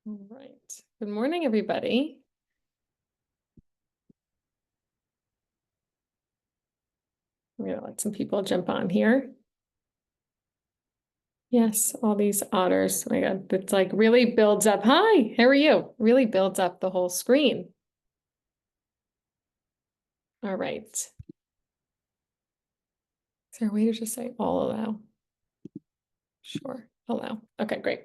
All right. Good morning, everybody. I'm gonna let some people jump on here. Yes, all these otters. Oh my God, it's like really builds up. Hi, how are you? Really builds up the whole screen. All right. Is there a way to just say all allow? Sure, allow. Okay, great.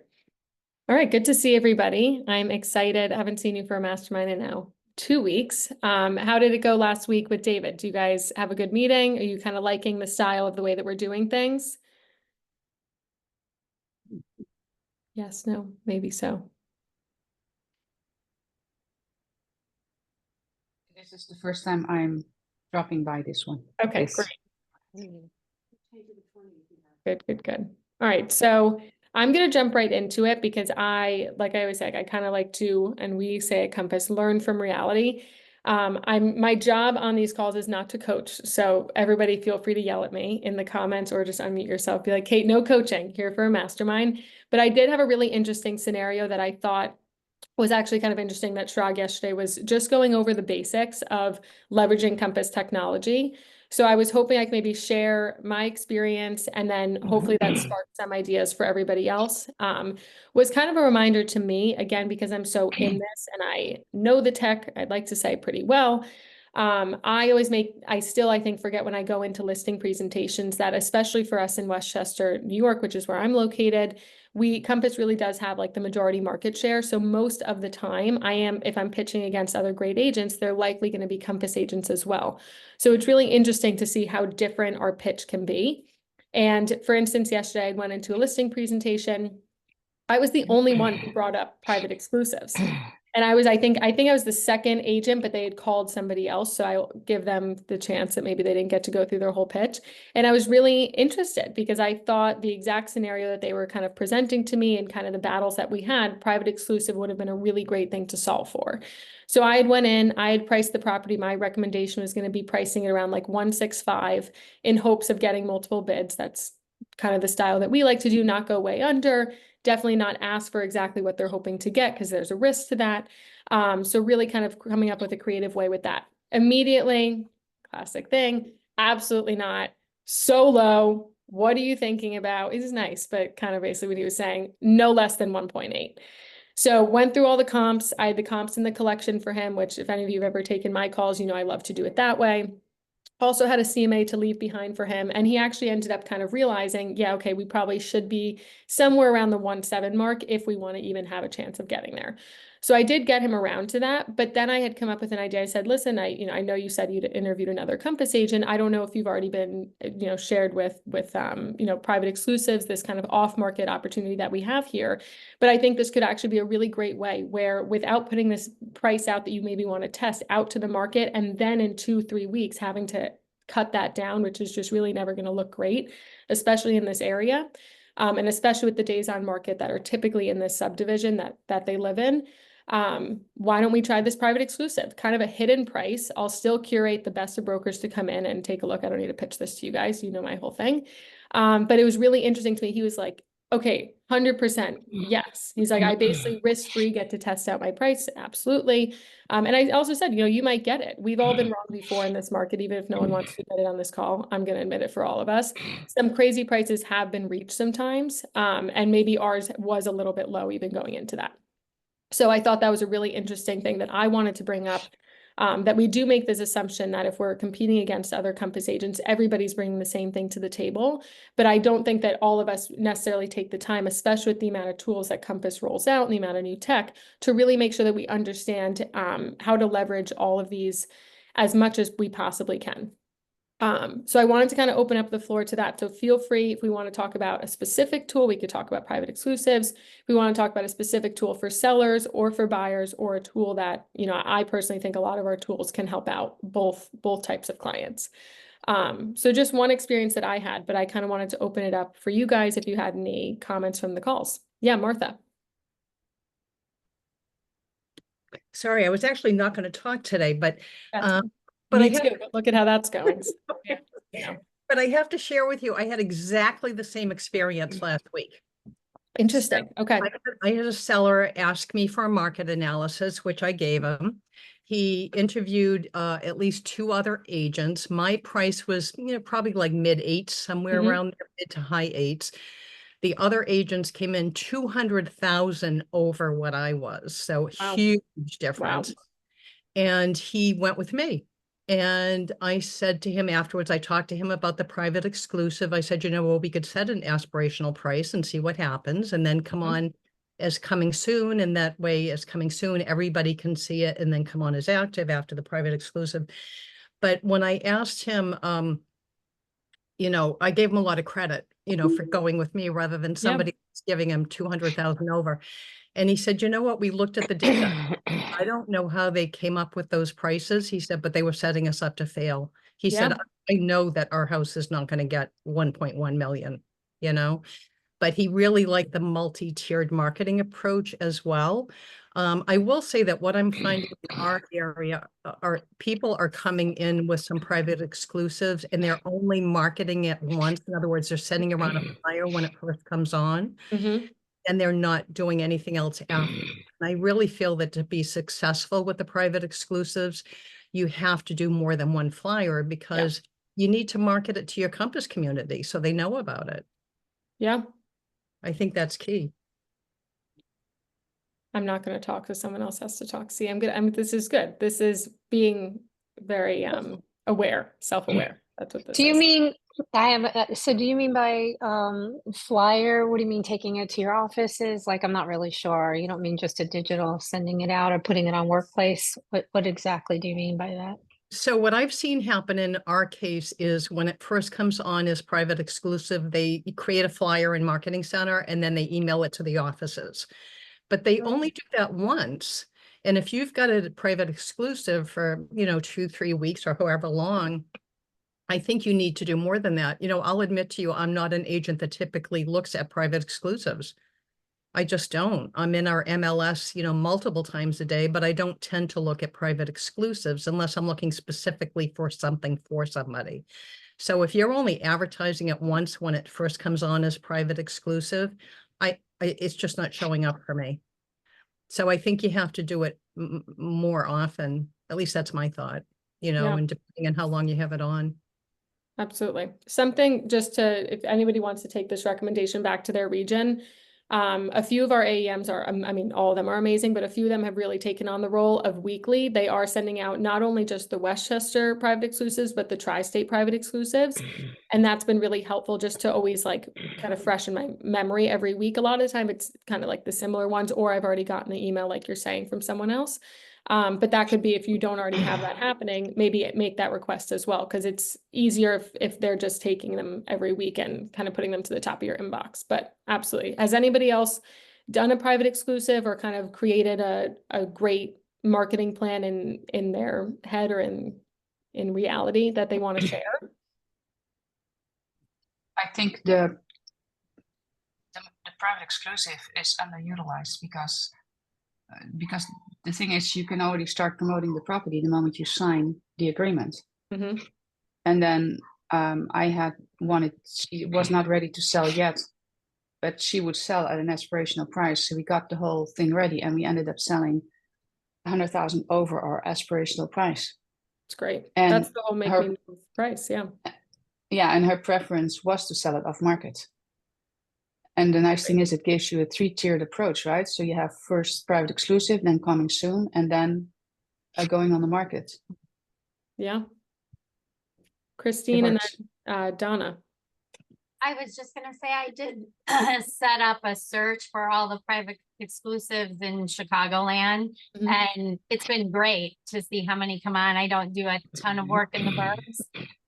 All right, good to see everybody. I'm excited. I haven't seen you for a mastermind in now 2 weeks. How did it go last week with David? Do you guys have a good meeting? Are you kind of liking the style of the way that we're doing things? Yes, no, maybe so. This is the first time I'm dropping by this one. Okay, Yes. great. Good, good, good. All right, so I'm gonna jump right into it because like I always say, I kind of like to, and we say at Compass, learn from reality. My job on these calls is not to coach. So everybody feel free to yell at me in the comments or just unmute yourself. Be like, Kate, no coaching here for a mastermind. But I did have a really interesting scenario that I thought was actually kind of interesting that Shrag yesterday was just going over the basics of leveraging Compass technology. So I was hoping I could maybe share my experience and then hopefully that sparked some ideas for everybody else. Was kind of a reminder to me, again, because I'm so in this and I know the tech, I'd like to say pretty well. I still, I think, forget when I go into listing presentations that especially for us in Westchester, New York, which is where I'm located, Compass really does have like the majority market share. So most of the time if I'm pitching against other great agents, they're likely going to be Compass agents as well. So it's really interesting to see how different our pitch can be. And for instance, yesterday I went into a listing presentation. I was the only one who brought up private exclusives. And I think I was the second agent, but they had called somebody else. So I'll give them the chance that maybe they didn't get to go through their whole pitch. And I was really interested because I thought the exact scenario that they were kind of presenting to me and kind of the battles that we had, private exclusive would have been a really great thing to solve for. So I had priced the property. My recommendation was going to be pricing it around like 165 in hopes of getting multiple bids. That's kind of the style that we like to do, not go way under. Definitely not ask for exactly what they're hoping to get because there's a risk to that. So really kind of coming up with a creative way with that. Immediately, classic thing, absolutely not. So low. What are you thinking about? It is nice, but kind of basically what he was saying, no less than 1.8. So went through all the comps. I had the comps in the collection for him, which if any of you have ever taken my calls, you know I love to do it that way. Also had a CMA to leave behind for him. And he actually ended up kind of realizing, yeah, okay, we probably should be somewhere around the 1.7 mark if we want to even have a chance of getting there. So I did get him around to that, but then I had come up with an idea. I said, listen, I know you said you'd interviewed another Compass agent. I don't know if you've already been, shared with private exclusives, this kind of off-market opportunity that we have here. But I think this could actually be a really great way where without putting this price out that you maybe want to test out to the market, and then in 2-3 weeks having to cut that down, which is just really never going to look great, especially in this area. And especially with the days on market that are typically in this subdivision that they live in. Why don't we try this private exclusive? Kind of a hidden price. I'll still curate the best of brokers to come in and take a look. I don't need to pitch this to you guys. You know my whole thing. But it was really interesting to me. He was like, okay, 100% yes. He's like, I basically risk-free get to test out my price. Absolutely. And I also said, you might get it. We've all been wrong before in this market, even if no one wants to admit it on this call. I'm going to admit it for all of us. Some crazy prices have been reached sometimes. And maybe ours was a little bit low even going into that. So I thought that was a really interesting thing that I wanted to bring up, that we do make this assumption that if we're competing against other Compass agents, everybody's bringing the same thing to the table. But I don't think that all of us necessarily take the time, especially with the amount of tools that Compass rolls out and the amount of new tech, to really make sure that we understand how to leverage all of these as much as we possibly can. So I wanted to kind of open up the floor to that. So feel free, if we want to talk about a specific tool, we could talk about private exclusives. If we want to talk about a specific tool for sellers or for buyers, or a tool that, I personally think a lot of our tools can help out both types of clients. So just one experience that I had, but I kind of wanted to open it up for you guys if you had any comments from the calls. Yeah, Martha. Sorry, I was actually not going to talk today, but Me too, but look at how that's going. But I have to share with you, I had exactly the same experience last week. Interesting. Okay. I had a seller ask me for a market analysis, which I gave him. He interviewed at least 2 other agents. My price was, probably like mid-8s, somewhere Mhm. around there, mid to high 8s. The other agents came in 200,000 over what I was. So Wow. huge difference. And he went with me. And I said to him afterwards, I talked to him about the private exclusive. I said, well, we could set an aspirational price and see what happens, and then come Mhm. on as coming soon. And that way, as coming soon, everybody can see it and then come on as active after the private exclusive. But when I asked him, I gave him a lot of credit, for going with me rather than somebody giving him 200,000 over. And he said, you know what? We looked at the data. I don't know how they came up with those prices. He said, but they were setting us up to fail. He said, I know that our house is not going to get 1.1 million, but he really liked the multi-tiered marketing approach as well. I will say that what I'm finding in our area are people are coming in with some private exclusives and they're only marketing it once. In other words, they're sending around a flyer when it first comes on. Mhm. And they're not doing anything else after. I really feel that to be successful with the private exclusives, you have to do more than one flyer because you need to market it to your Compass community so they know about it. Yeah. I think that's key. I'm not going to talk, so someone else has to talk. See, I'm good. This is good. This is being very aware, self-aware. That's what this Do you is. mean so do you mean by flyer? What do you mean taking it to your offices? Like, I'm not really sure. You don't mean just a digital sending it out or putting it on Workplace? What exactly do you mean by that? So what I've seen happen in our case is when it first comes on as private exclusive, they create a flyer in Marketing Center and then they email it to the offices. But they only do that once. And if you've got a private exclusive for, 2-3 weeks or however long, I think you need to do more than that. I'll admit to you, I'm not an agent that typically looks at private exclusives. I just don't. I'm in our MLS, multiple times a day, but I don't tend to look at private exclusives unless I'm looking specifically for something for somebody. So if you're only advertising it once when it first comes on as private exclusive, it's just not showing up for me. So I think you have to do it more often. At least that's my thought, and depending on how long you have it on. Absolutely. Something just to, if anybody wants to take this recommendation back to their region, a few of our AEMs are, I mean, all of them are amazing, but a few of them have really taken on the role of weekly. They are sending out not only just the Westchester private exclusives, but the tri-state private exclusives. And that's been really helpful just to always like kind of fresh in my memory every week. A lot of the time it's kind of like the similar ones, or I've already gotten the email like you're saying from someone else. But that could be if you don't already have that happening, maybe make that request as well, because it's easier if they're just taking them every week and kind of putting them to the top of your inbox. But absolutely. Has anybody else done a private exclusive or kind of created a great marketing plan in their head or in reality that they want to share? I think the private exclusive is underutilized because the thing is you can already start promoting the property the moment you sign the agreement. Mm-hmm. And then I had wanted, she was not ready to sell yet, but she would sell at an aspirational price. So we got the whole thing ready and we ended up selling 100,000 over our aspirational price. It's great. And that's the whole make me move price. Yeah. Yeah. And her preference was to sell it off market. And the nice thing is it gives you a 3-tiered approach, right? So you have first private exclusive, then coming soon, and then going on the market. Yeah. Christine and then Donna. I was just gonna say I did set up a search for all the private exclusives in Chicagoland, and it's been great to see how many come on. I don't do a ton of work in the burbs.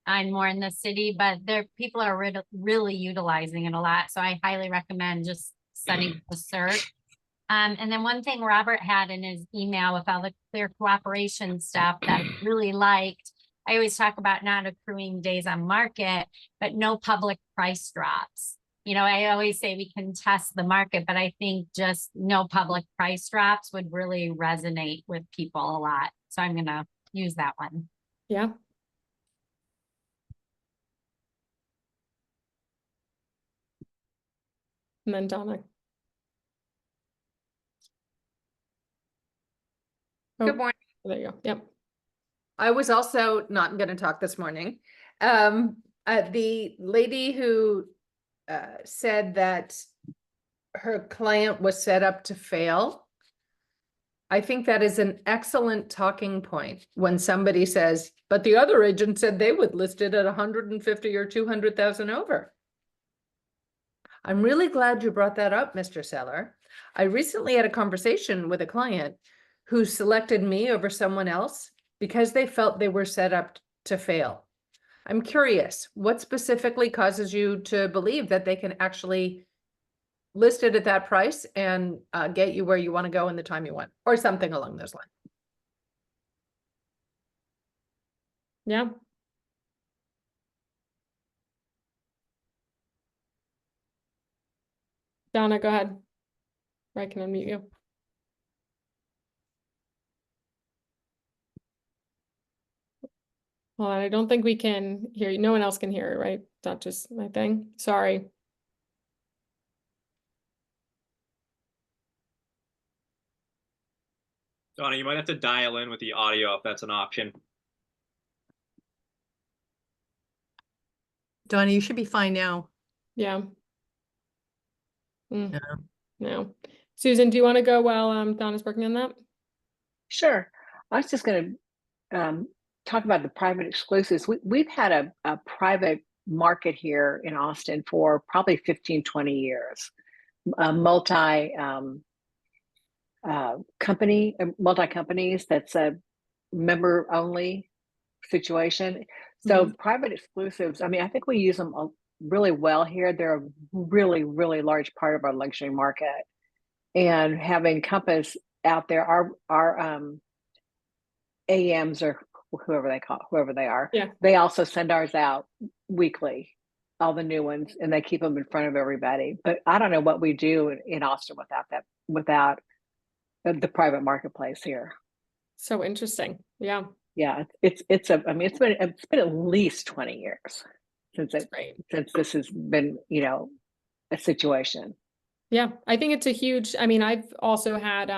I'm more in the city, but people are really utilizing it a lot. So I highly recommend just setting a search. And then one thing Robert had in his email with all the clear cooperation stuff that I really liked. I always talk about not accruing days on market, but no public price drops. I always say we can test the market, but I think just no public price drops would really resonate with people a lot. So I'm going to use that one. Yeah. And then Donna. Oh, Good morning. there you go. Yep. I was also not going to talk this morning. The lady who said that her client was set up to fail. I think that is an excellent talking point when somebody says, but the other agent said they would list it at 150 or 200,000 over. I'm really glad you brought that up, Mr. Seller. I recently had a conversation with a client who selected me over someone else because they felt they were set up to fail. I'm curious, what specifically causes you to believe that they can actually list it at that price and get you where you want to go in the time you want, or something along those lines? Yeah. Donna, go ahead. Or I can unmute you. Well, I don't think we can hear you. No one else can hear it, right? Not just my thing. Sorry. Donna, you might have to dial in with the audio if that's an option. Donna, you should be fine now. Yeah. Yeah. No. Susan, do you want to go while Donna's working on that? Sure. I was just going to talk about the private exclusives. We've had a private market here in Austin for probably 15, 20 years. Multi companies that's a member only situation. So private exclusives, I mean, I think we use them really well here. They're a really, really large part of our luxury market. And having Compass out there, our AMs or whoever they are, Yeah. they also send ours out weekly, all the new ones, and they keep them in front of everybody. But I don't know what we do in Austin without the private marketplace here. So interesting. Yeah. Yeah, it's been at least 20 years since Great. this has been, a situation. Yeah, I think it's a huge, I mean, I've also had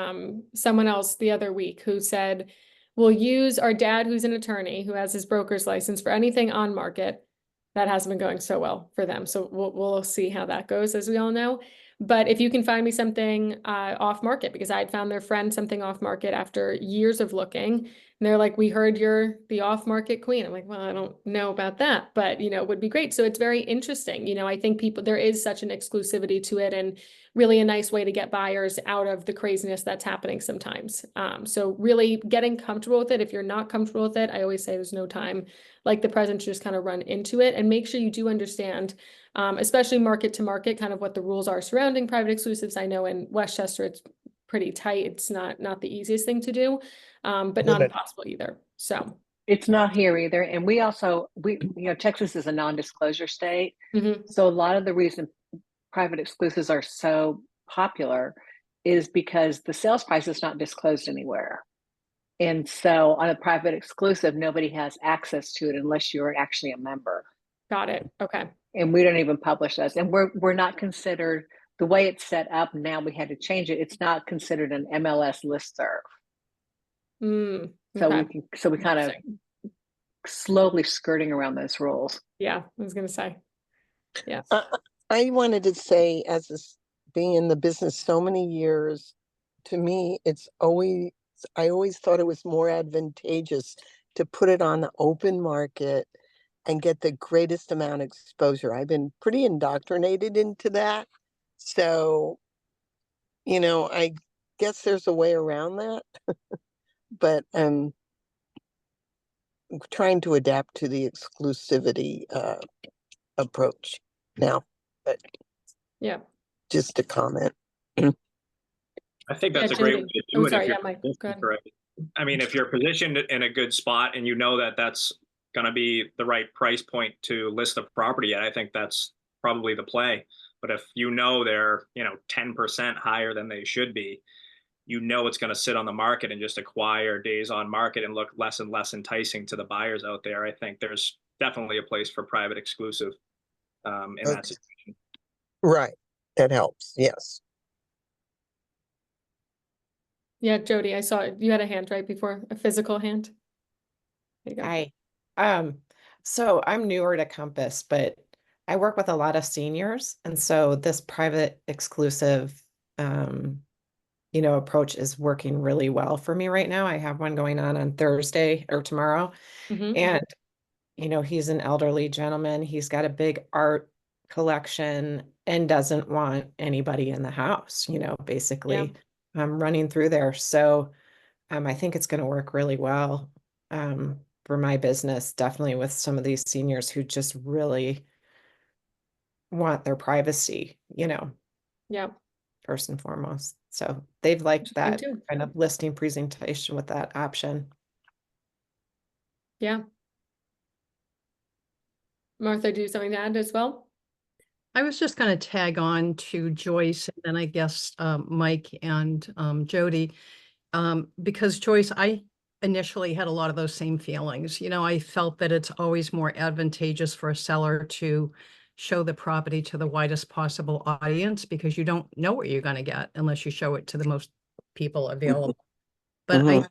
someone else the other week who said, we'll use our dad, who's an attorney, who has his broker's license for anything on market. That hasn't been going so well for them. So we'll see how that goes, as we all know. But if you can find me something off market, because I had found their friend something off market after years of looking, and they're like, we heard you're the off market queen. I'm like, well, I don't know about that, but it would be great. So it's very interesting. I think there is such an exclusivity to it, and really a nice way to get buyers out of the craziness that's happening sometimes. So really getting comfortable with it. If you're not comfortable with it, I always say there's no time like the present to just kind of run into it, and make sure you do understand, especially market to market, kind of what the rules are surrounding private exclusives. I know in Westchester, it's pretty tight. It's not the easiest thing to do, but not impossible either. So it's not here either. And we Texas is a non-disclosure state. So a lot of the reason private exclusives are so popular is because the sales price is not disclosed anywhere. And so on a private exclusive, nobody has access to it unless you're actually a member. Got it. Okay. And we don't even publish those. And we're not considered, the way it's set up now, we had to change it. It's not considered an MLS listserv. So we kind of slowly skirting around those rules. Yeah, I was going to say. Yeah. I wanted to say, being in the business so many years, to me, I always thought it was more advantageous to put it on the open market and get the greatest amount of exposure. I've been pretty indoctrinated into that. So, I guess there's a way around that, but I'm trying to adapt to the exclusivity approach now. But yeah, just a comment. I think that's a great way to do it. Sorry, if you're Mike, go ahead. right. I mean, if you're positioned in a good spot and you know that that's going to be the right price point to list the property at, I think that's probably the play. But if they're 10% higher than they should be, it's going to sit on the market and just acquire days on market and look less and less enticing to the buyers out there. I think there's definitely a place for private exclusive in that situation. Right. That helps. Yes. Yeah, Jody, I saw you had a hand right before, a physical hand. There you go. Hi. So I'm newer to Compass, but I work with a lot of seniors, and so this private exclusive, approach is working really well for me right now. I have one going on Thursday or tomorrow, Mhm. and he's an elderly gentleman. He's got a big art collection and doesn't want anybody in the house, basically running through there. So I think it's going to work really well for my business, definitely with some of these seniors who just really want their privacy, Yeah, first and foremost. So they've liked interesting that too. kind of listing presentation with that option. Yeah. Martha, do you have something to add as well? I was just going to tag on to Joyce and then I guess Mike and Jody, because Joyce, I initially had a lot of those same feelings. I felt that it's always more advantageous for a seller to show the property to the widest possible audience because you don't know what you're going to get unless you show it to the most people available. But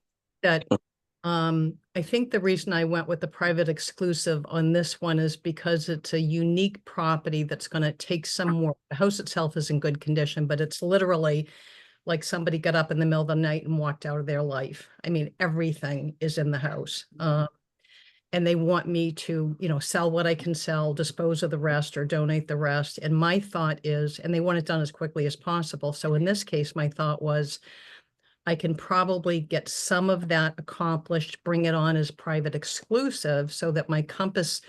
I think the reason I went with the private exclusive on this one is because it's a unique property that's going to take some work. The house itself is in good condition, but it's literally like somebody got up in the middle of the night and walked out of their life. I mean, everything is in the house. And they want me to, sell what I can sell, dispose of the rest or donate the rest. And my thought is, and they want it done as quickly as possible. So in this case, my thought was, I can probably get some of that accomplished, bring it on as private exclusive so that my Compass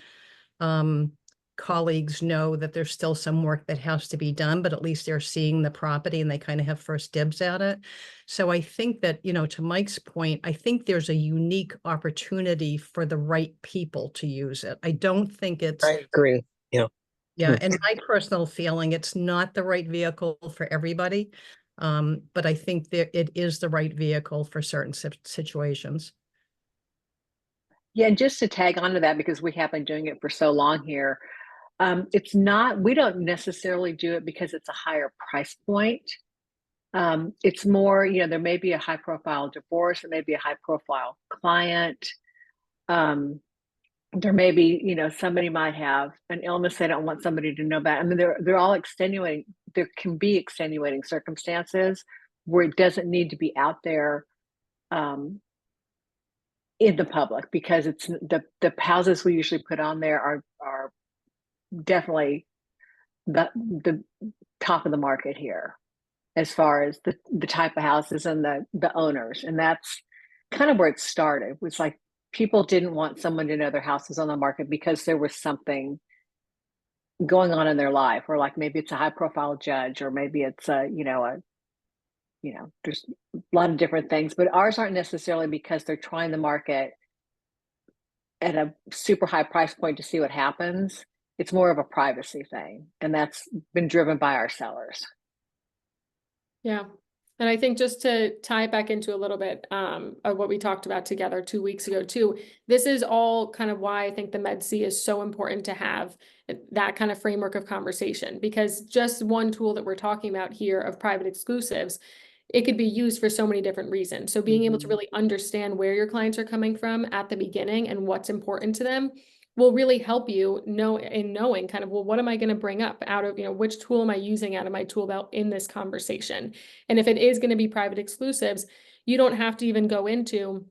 colleagues know that there's still some work that has to be done, but at least they're seeing the property and they kind of have first dibs at it. So I think that, to Mike's point, I think there's a unique opportunity for the right people to use it. I don't think it's. I agree. Yeah. Yeah, and my personal feeling, it's not the right vehicle for everybody. But I think that it is the right vehicle for certain situations. Yeah, and just to tag onto that, because we have been doing it for so long here, we don't necessarily do it because it's a higher price point. It's more, there may be a high profile divorce, it may be a high profile client. There may be, somebody might have an illness they don't want somebody to know about. I mean, they're all extenuating. There can be extenuating circumstances where it doesn't need to be out there in the public, because it's the houses we usually put on there are definitely the top of the market here as far as the type of houses and the owners. And that's kind of where it started. It was like people didn't want someone to know their house was on the market because there was something going on in their life, or like maybe it's a high profile judge, or maybe it's there's a lot of different things, but ours aren't necessarily because they're trying the market at a super high price point to see what happens. It's more of a privacy thing, and that's been driven by our sellers. Yeah. And I think just to tie it back into a little bit of what we talked about together 2 weeks ago too, this is all kind of why I think the Med-C is so important to have that kind of framework of conversation, because just one tool that we're talking about here of private exclusives, it could be used for so many different reasons. So being able to really understand where your clients are coming from at the beginning and what's important to them will really help you knowing kind of, well, what am I going to bring up out of, which tool am I using out of my tool belt in this conversation? And if it is going to be private exclusives, you don't have to even go into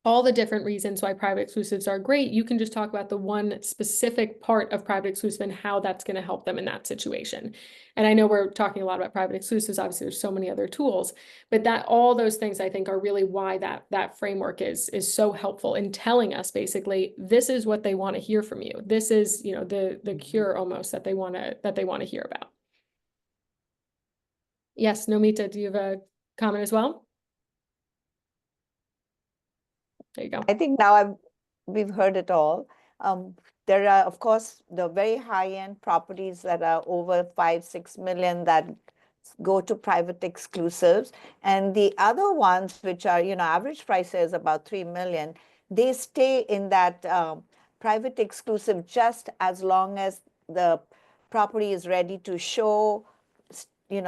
all the different reasons why private exclusives are great. You can just talk about the one specific part of private exclusive and how that's going to help them in that situation. And I know we're talking a lot about private exclusives. Obviously, there's so many other tools, but that all those things I think are really why that framework is so helpful in telling us basically this is what they want to hear from you. This is the cure almost that they want to hear about. Yes, Nomita, do you have a comment as well? There you go. I think now we've heard it all. There are, of course, the very high-end properties that are over 5-6 million that go to private exclusives. And the other ones, which are, average price is about 3 million, they stay in that private exclusive just as long as the property is ready to show,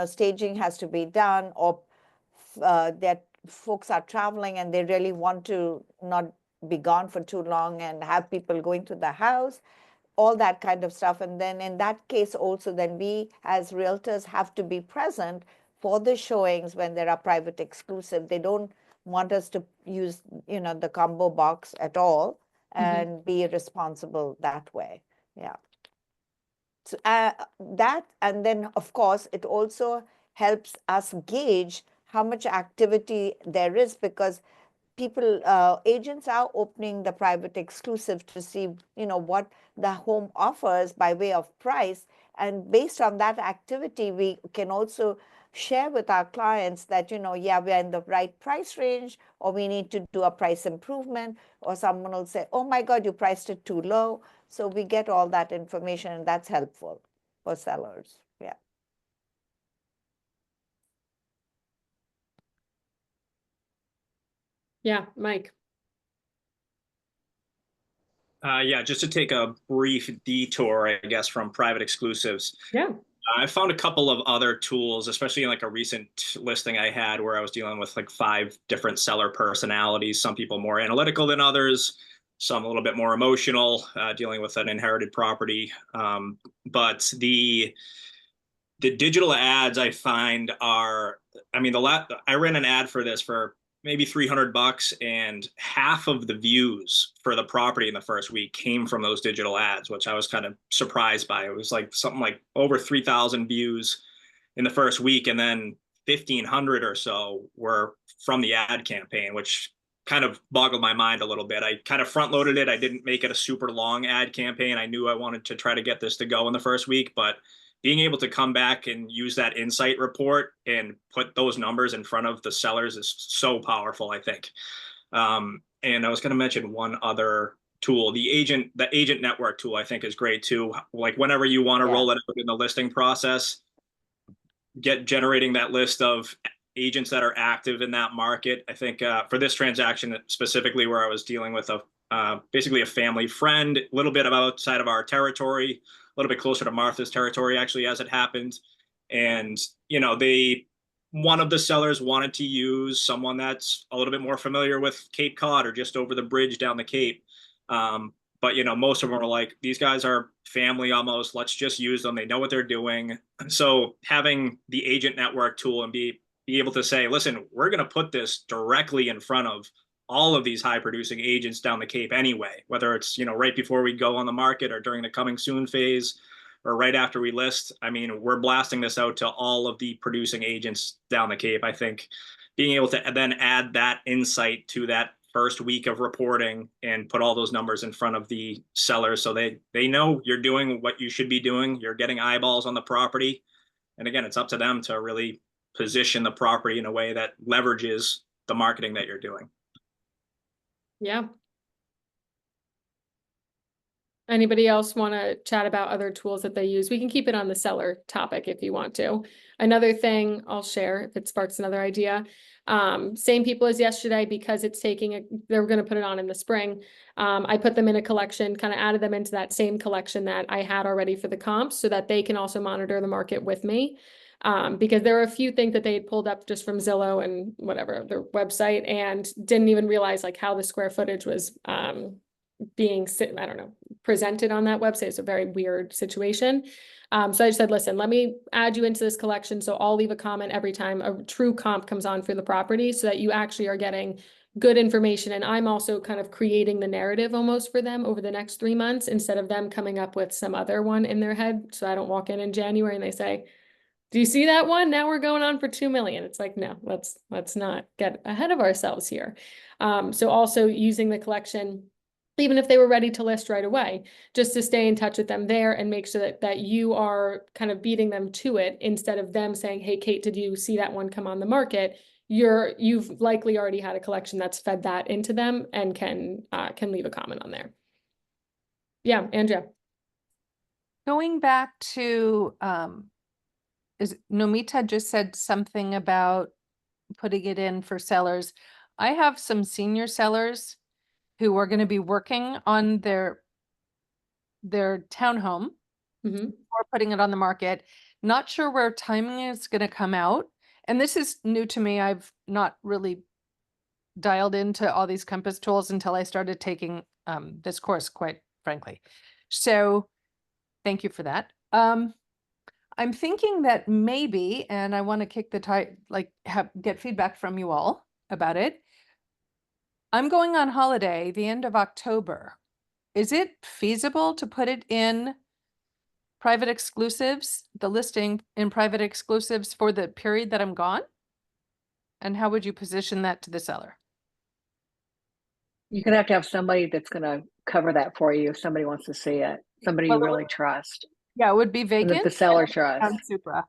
staging has to be done, or that folks are traveling and they really want to not be gone for too long and have people going to the house, all that kind of stuff. And then in that case also, then we as realtors have to be present for the showings when there are private exclusive. They don't want us to use, the combo box at all and be responsible that way. Yeah. So, that, and then of course, it also helps us gauge how much activity there is, because people, agents are opening the private exclusive to see, what the home offers by way of price. And based on that activity, we can also share with our clients that, yeah, we're in the right price range, or we need to do a price improvement, or someone will say, oh my God, you priced it too low. So we get all that information, and that's helpful for sellers. Yeah. Yeah, Mike. Yeah, just to take a brief detour, I guess, from private exclusives. Yeah. I found a couple of other tools, especially in like a recent listing I had where I was dealing with like 5 different seller personalities, some people more analytical than others, some a little bit more emotional, dealing with an inherited property. But the digital ads I find are, I mean, I ran an ad for this for maybe $300, and half of the views for the property in the first week came from those digital ads, which I was kind of surprised by. It was like something like over 3,000 views in the first week, and then 1,500 or so were from the ad campaign, which kind of boggled my mind a little bit. I kind of front loaded it. I didn't make it a super long ad campaign. I knew I wanted to try to get this to go in the first week, but being able to come back and use that insight report and put those numbers in front of the sellers is so powerful, I think. And I was going to mention one other tool, the agent network tool, I think is great too. Like whenever you want to roll it out in the listing process, generating that list of agents that are active in that market. I think for this transaction specifically, where I was dealing with basically a family friend, a little bit outside of our territory, a little bit closer to Martha's territory, actually, as it happened. And, one of the sellers wanted to use someone that's a little bit more familiar with Cape Cod or just over the bridge down the Cape. But, most of them are like, these guys are family almost, let's just use them. They know what they're doing. So having the agent network tool and be able to say, listen, we're going to put this directly in front of all of these high producing agents down the Cape anyway, whether it's, right before we go on the market or during the coming soon phase or right after we list. I mean, we're blasting this out to all of the producing agents down the Cape. I think being able to then add that insight to that first week of reporting and put all those numbers in front of the sellers so they know you're doing what you should be doing. You're getting eyeballs on the property. And again, it's up to them to really position the property in a way that leverages the marketing that you're doing. Yeah. Anybody else want to chat about other tools that they use? We can keep it on the seller topic if you want to. Another thing I'll share if it sparks another idea. Same people as yesterday, because it's they're going to put it on in the spring. I put them in a collection, kind of added them into that same collection that I had already for the comps so that they can also monitor the market with me. Because there were a few things that they had pulled up just from Zillow and whatever, their website, and didn't even realize like how the square footage was being, I don't know, presented on that website. It's a very weird situation. So I just said, listen, let me add you into this collection. So I'll leave a comment every time a true comp comes on for the property so that you actually are getting good information. And I'm also kind of creating the narrative almost for them over the next 3 months instead of them coming up with some other one in their head. So I don't walk in January and they say, do you see that one? Now we're going on for 2 million. It's like, no, let's not get ahead of ourselves here. So also using the collection, even if they were ready to list right away, just to stay in touch with them there and make sure that you are kind of beating them to it instead of them saying, hey, Kate, did you see that one come on the market? You've likely already had a collection that's fed that into them and can leave a comment on there. Yeah, Andrea. Going back to, Nomita just said something about putting it in for sellers. I have some senior sellers who are going to be working on their townhome or putting it on the market. Not sure where timing is going to come out. And this is new to me. I've not really dialed into all these Compass tools until I started taking this course, quite frankly. So thank you for that. I'm thinking that maybe, and I want to kick the get feedback from you all about it. I'm going on holiday the end of October. Is it feasible to put it in private exclusives, the listing in private exclusives for the period that I'm gone? And how would you position that to the seller? You're gonna have to have somebody that's gonna cover that for you if somebody wants to see it, somebody you Well, really trust, Yeah, it would be and that vacant. the seller and trusts. on Supra.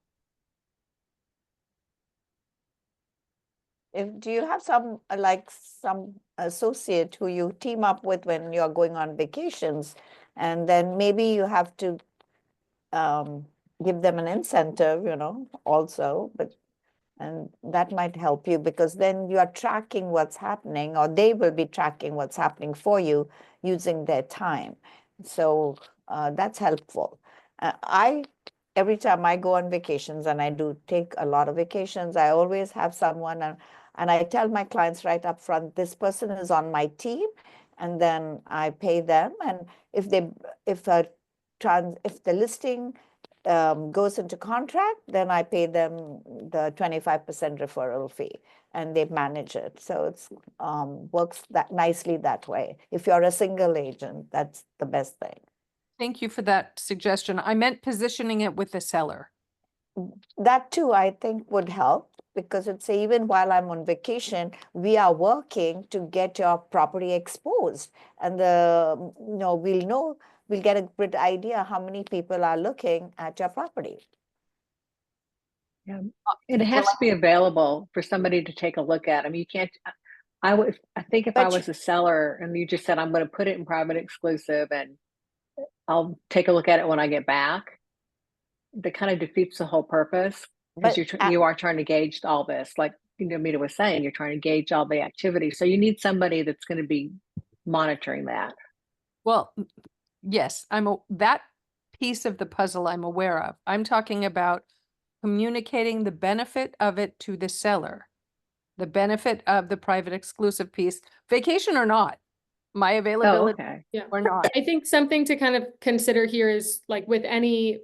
Do you have some, like some associate who you team up with when you're going on vacations? And then maybe you have to give them an incentive, also, and that might help you because then you are tracking what's happening, or they will be tracking what's happening for you using their time. So that's helpful. Every time I go on vacations, and I do take a lot of vacations, I always have someone, and I tell my clients right up front, this person is on my team, and then I pay them. And if the listing goes into contract, then I pay them the 25% referral fee, and they manage it. So it's works that nicely that way. If you're a single agent, that's the best thing. Thank you for that suggestion. I meant positioning it with the seller. That too, I think would help, because it's even while I'm on vacation, we are working to get your property exposed, and we'll get a good idea how many people are looking at your property. Yeah, it has to be available for somebody to take a look at. I mean, you can't. I think if I was a seller and you just said I'm going to put it in private exclusive and I'll take a look at it when I get back, that kind of defeats the whole purpose, because you are trying to gauge all this, like Mita was saying, you're trying to gauge all the activity. So you need somebody that's going to be monitoring that. Well, yes, that piece of the puzzle I'm aware of. I'm talking about communicating the benefit of it to the seller, the benefit of the private exclusive piece, vacation or not, my availability or not. I think something to kind of consider here is like with any,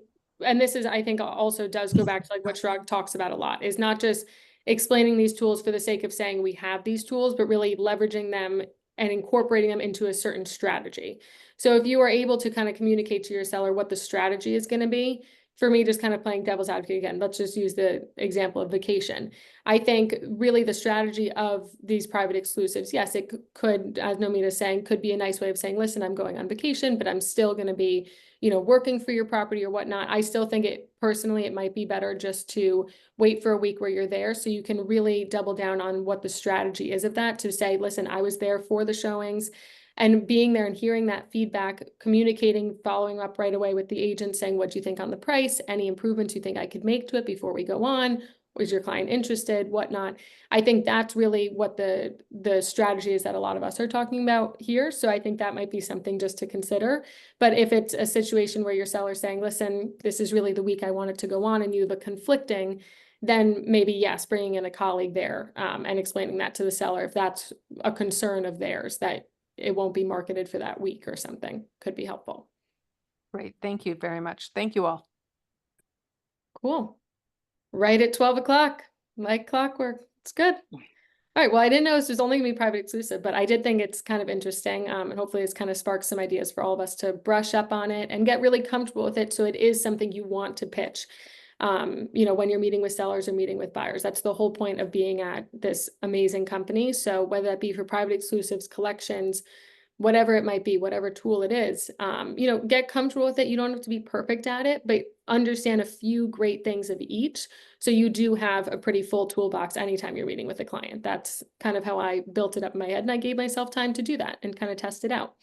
and this is, I think also does go back to like what Chirag talks about a lot, is not just explaining these tools for the sake of saying we have these tools, but really leveraging them and incorporating them into a certain strategy. So if you are able to kind of communicate to your seller what the strategy is going to be, for me, just kind of playing devil's advocate again, let's just use the example of vacation. I think really the strategy of these private exclusives, yes, it could, as Nomita is saying, could be a nice way of saying, listen, I'm going on vacation, but I'm still going to be, working for your property or whatnot. I still think personally, it might be better just to wait for a week where you're there, so you can really double down on what the strategy is of that, to say, listen, I was there for the showings. And being there and hearing that feedback, communicating, following up right away with the agent, saying, what do you think on the price? Any improvements you think I could make to it before we go on? Was your client interested? Whatnot. I think that's really what the strategy is that a lot of us are talking about here. So I think that might be something just to consider. But if it's a situation where your seller's saying, listen, this is really the week I want it to go on, and you have a conflicting, then maybe, yes, bringing in a colleague there and explaining that to the seller, if that's a concern of theirs, that it won't be marketed for that week or something, could be helpful. Great. Thank you very much. Thank you all. Cool. Right at 12 o'clock, like clockwork. It's good. All right. Well, I didn't know this was only gonna be private exclusive, but I did think it's kind of interesting. And hopefully it's kind of sparked some ideas for all of us to brush up on it and get really comfortable with it. So it is something you want to pitch. When you're meeting with sellers or meeting with buyers, that's the whole point of being at this amazing company. So whether that be for private exclusives, collections, whatever it might be, whatever tool it is, get comfortable with it. You don't have to be perfect at it, but understand a few great things of each. So you do have a pretty full toolbox anytime you're meeting with a client. That's kind of how I built it up in my head, and I gave myself time to do that and kind of test it out.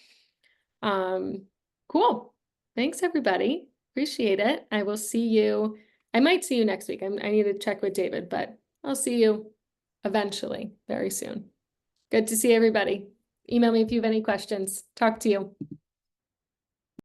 Cool. Thanks, everybody. Appreciate it. I will see you. I might see you next week. I need to check with David, but I'll see you eventually, very soon. Good to see everybody. Email me if you have any questions. Talk to you.